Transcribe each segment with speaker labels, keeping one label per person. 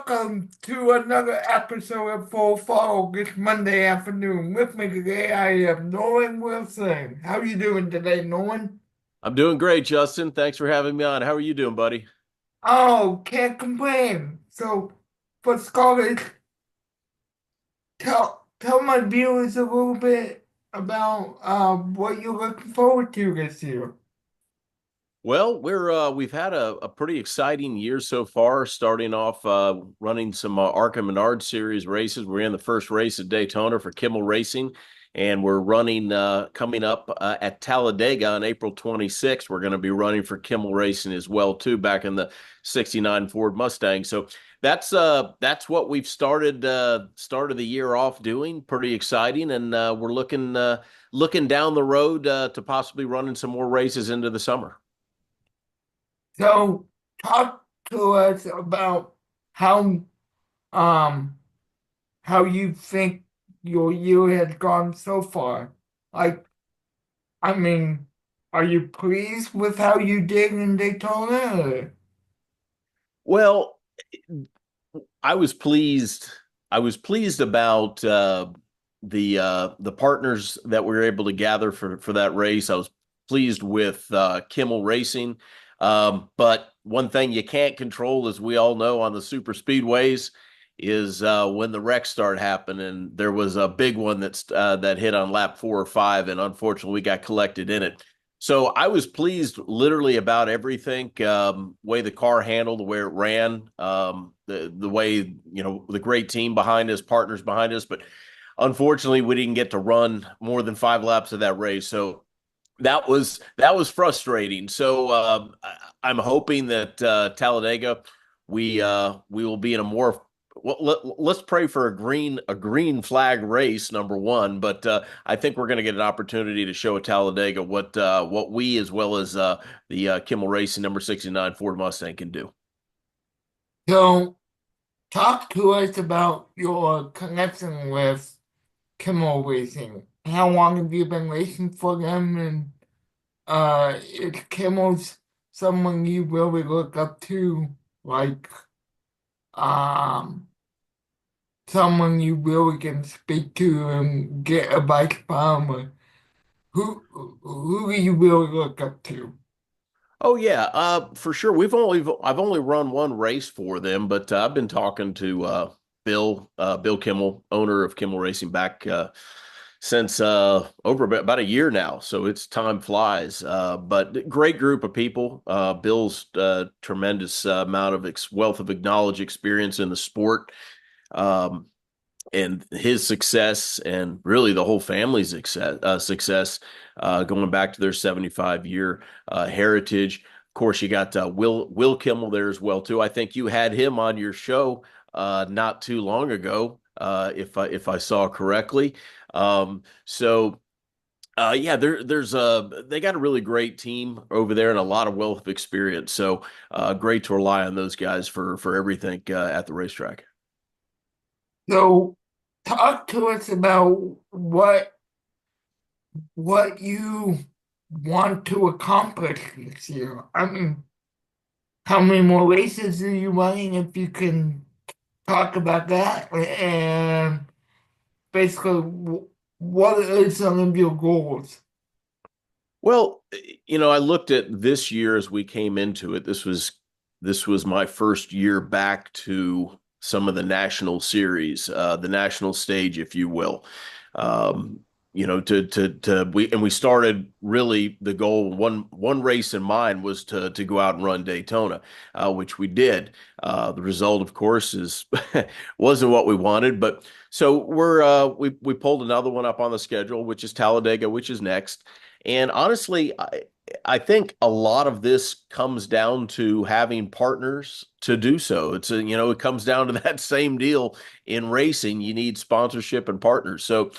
Speaker 1: welcome to another episode of Full Follow this Monday afternoon. With me today, I have Nom Wilson. How are you doing today, Nom?
Speaker 2: I'm doing great, Justin. Thanks for having me on. How are you doing, buddy?
Speaker 1: Oh, can't complain. So, for starters, tell my viewers a little bit about what you're looking forward to this year.
Speaker 2: Well, we've had a pretty exciting year so far, starting off running some Arkham Menard Series races. We're in the first race at Daytona for Kimmel Racing, and we're running coming up at Talladega on April 26th. We're going to be running for Kimmel Racing as well too, back in the '69 Ford Mustang. So that's what we've started the year off doing. Pretty exciting, and we're looking down the road to possibly running some more races into the summer.
Speaker 1: So, talk to us about how um how you think your year has gone so far. Like, I mean, are you pleased with how you did in Daytona?
Speaker 2: Well, I was pleased. I was pleased about the partners that we were able to gather for that race. I was pleased with Kimmel Racing, but one thing you can't control, as we all know, on the super speedways, is when the wrecks start happening. There was a big one that hit on lap 4 or 5, and unfortunately, we got collected in it. So I was pleased literally about everything, way the car handled, the way it ran, the way, the great team behind us, partners behind us. But unfortunately, we didn't get to run more than 5 laps of that race. So that was frustrating. So I'm hoping that Talladega, we will be in a more, well, let's pray for a green flag race, number one. But I think we're going to get an opportunity to show at Talladega what we, as well as the Kimmel Racing number 69 Ford Mustang, can do.
Speaker 1: So, talk to us about your connection with Kimmel Racing. How long have you been racing for them? And is Kimmel's someone you really look up to? Like, um, someone you really can speak to and get advice from? Or who do you really look up to?
Speaker 2: Oh yeah, for sure. I've only run one race for them, but I've been talking to Bill Kimmel, owner of Kimmel Racing, back since over about a year now. So it's time flies. But great group of people. Bill's tremendous amount of wealth of knowledge, experience in the sport. Um, and his success, and really the whole family's success, going back to their 75-year heritage. Of course, you got Will Kimmel there as well too. I think you had him on your show not too long ago, if I saw correctly. So yeah, they got a really great team over there and a lot of wealth of experience. So great to rely on those guys for everything at the racetrack.
Speaker 1: So, talk to us about what you want to accomplish this year. I mean, how many more races are you running if you can talk about that? And basically, what are some of your goals?
Speaker 2: Well, I looked at this year as we came into it. This was my first year back to some of the national series, the national stage, if you will. Um, we started, really, the goal, one race in mind was to go out and run Daytona, which we did. The result, of course, is wasn't what we wanted, but so we pulled another one up on the schedule, which is Talladega, which is next. And honestly, I think a lot of this comes down to having partners to do so. It comes down to that same deal in racing. You need sponsorship and partners. So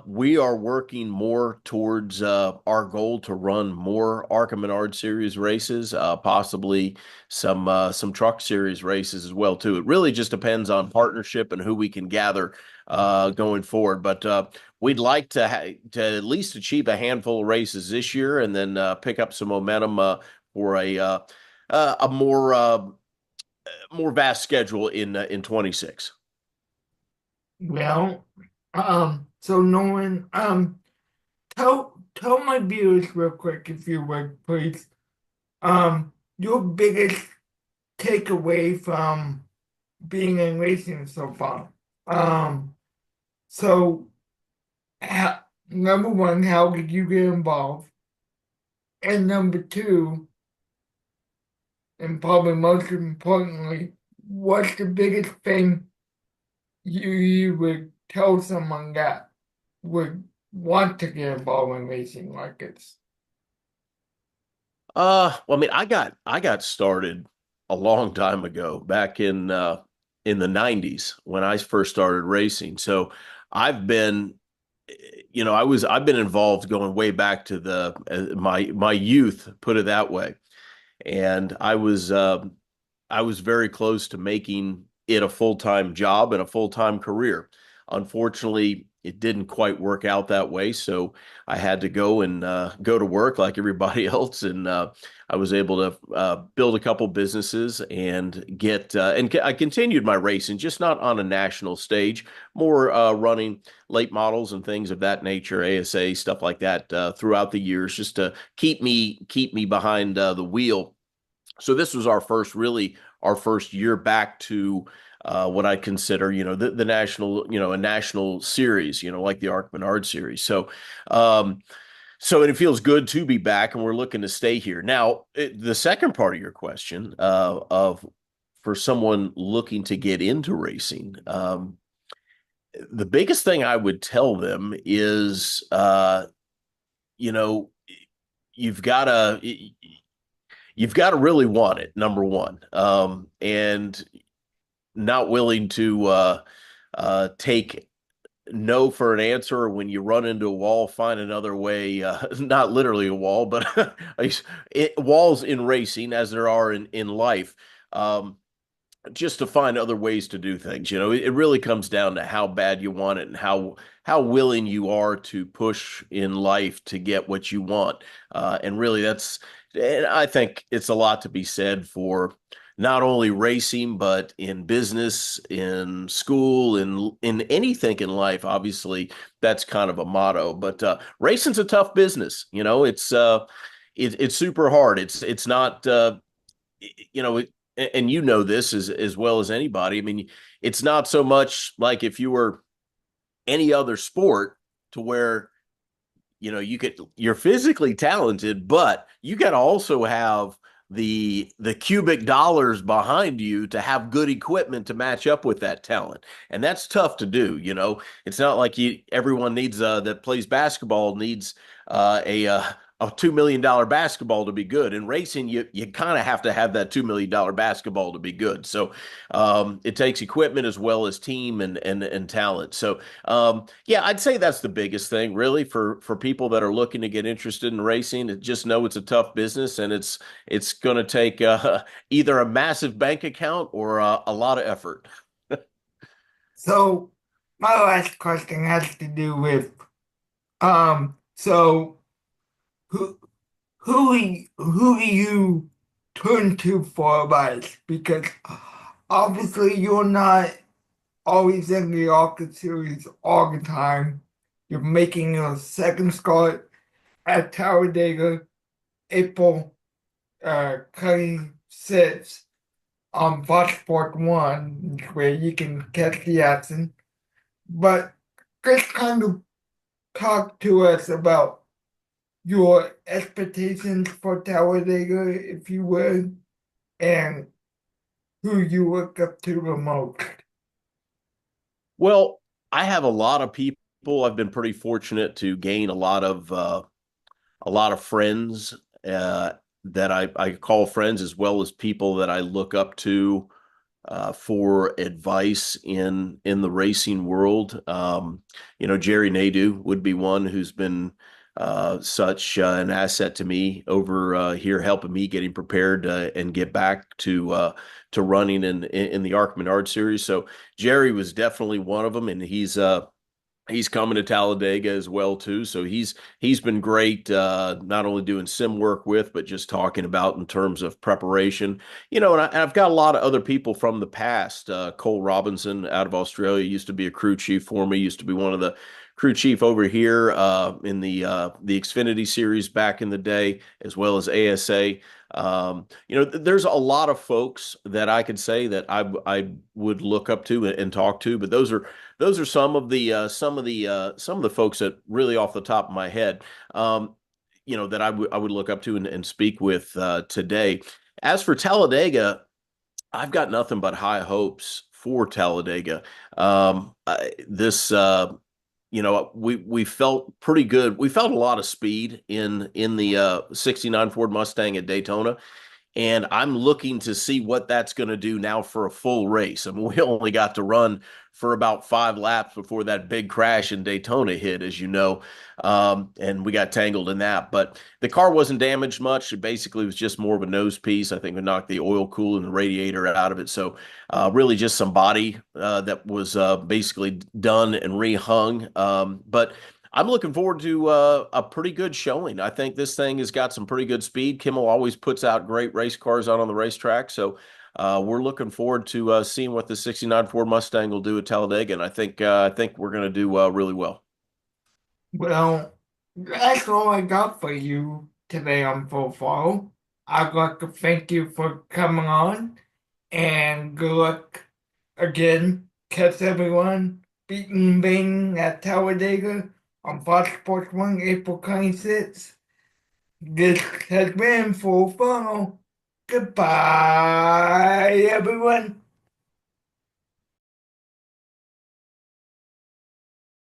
Speaker 2: we are working more towards our goal to run more ARCA Menard Series races, possibly some Truck Series races as well too. It really just depends on partnership and who we can gather going forward. But we'd like to at least achieve a handful of races this year, and then pick up some momentum for a more more vast schedule in 26.
Speaker 1: Well, so Nolan, tell my viewers real quick if you would, please. Your biggest takeaway from being in racing so far. So number one, how did you get involved? And number two, and probably most importantly, what's the biggest thing you would tell someone that would want to get involved in racing like this?
Speaker 2: Well, I mean, I got started a long time ago, back in the 90s when I first started racing. So I've been, I've been involved going way back to the my youth, put it that way. And I was very close to making it a full-time job and a full-time career. Unfortunately, it didn't quite work out that way, so I had to go and go to work like everybody else, and I was able to build a couple businesses and I continued my racing, just not on a national stage, more running late models and things of that nature, ASA stuff like that throughout the years, just to keep me behind the wheel. So this was our first year back to what I consider, the national, a national series, like the Arc Menard series. Um, so it feels good to be back, and we're looking to stay here. Now, the second part of your question, of for someone looking to get into racing, the biggest thing I would tell them is, you know, you've got to you've got to really want it, number one, and not willing to take no for an answer. When you run into a wall, find another way. Not literally a wall, but walls in racing, as there are in life. Um, just to find other ways to do things. It really comes down to how bad you want it and how willing you are to push in life to get what you want. And really, and I think it's a lot to be said for not only racing, but in business, in school, in anything in life. Obviously, that's kind of a motto. But racing's a tough business. It's super hard. It's not. You know, and you know this as well as anybody. I mean, it's not so much like if you were any other sport, to where you're physically talented, but you got to also have the cubic dollars behind you to have good equipment to match up with that talent. And that's tough to do. It's not like everyone needs that plays basketball needs a $2 million basketball to be good. In racing, you kind of have to have that $2 million basketball to be good. So it takes equipment as well as team and talent. So yeah, I'd say that's the biggest thing, really, for people that are looking to get interested in racing. Just know it's a tough business, and it's going to take either a massive bank account or a lot of effort.
Speaker 1: So my last question has to do with so who who do you turn to for advice? Because obviously you're not always in the Arca series all the time. You're making your second start at Talladega April 26th on Fox Sport 1, where you can catch the action. But just kind of talk to us about your expectations for Talladega, if you would, and who you look up to the most.
Speaker 2: Well, I have a lot of people. I've been pretty fortunate to gain a lot of friends that I call friends, as well as people that I look up to for advice in the racing world. Jerry Nadeau would be one who's been such an asset to me over here, helping me getting prepared and get back to running in the Arc Menard series. So Jerry was definitely one of them, and He's coming to Talladega as well too, so he's been great. Not only doing sim work with, but just talking about in terms of preparation. And I've got a lot of other people from the past. Cole Robinson out of Australia used to be a crew chief for me. Used to be one of the crew chief over here in the Xfinity series back in the day, as well as ASA. There's a lot of folks that I could say that I would look up to and talk to, but those are some of the folks that really off the top of my head, that I would look up to and speak with today. As for Talladega, I've got nothing but high hopes for Talladega. This we felt pretty good. We felt a lot of speed in the '69 Ford Mustang at Daytona. And I'm looking to see what that's going to do now for a full race. I mean, we only got to run for about 5 laps before that big crash in Daytona hit, as you know, and we got tangled in that. But the car wasn't damaged much. It basically was just more of a nose piece. I think we knocked the oil cooler and the radiator out of it. So really just some body that was basically done and rehung. But I'm looking forward to a pretty good showing. I think this thing has got some pretty good speed. Kimmel always puts out great race cars out on the racetrack, so we're looking forward to seeing what the '69 Ford Mustang will do at Talladega, and I think we're going to do really well.
Speaker 1: Well, that's all I got for you today on Full Throttle. I'd like to thank you for coming on and good luck again. Catch everyone beating Bing at Talladega on Fox Sports 1 April 26th. This has been Full Throttle. Goodbye, everyone.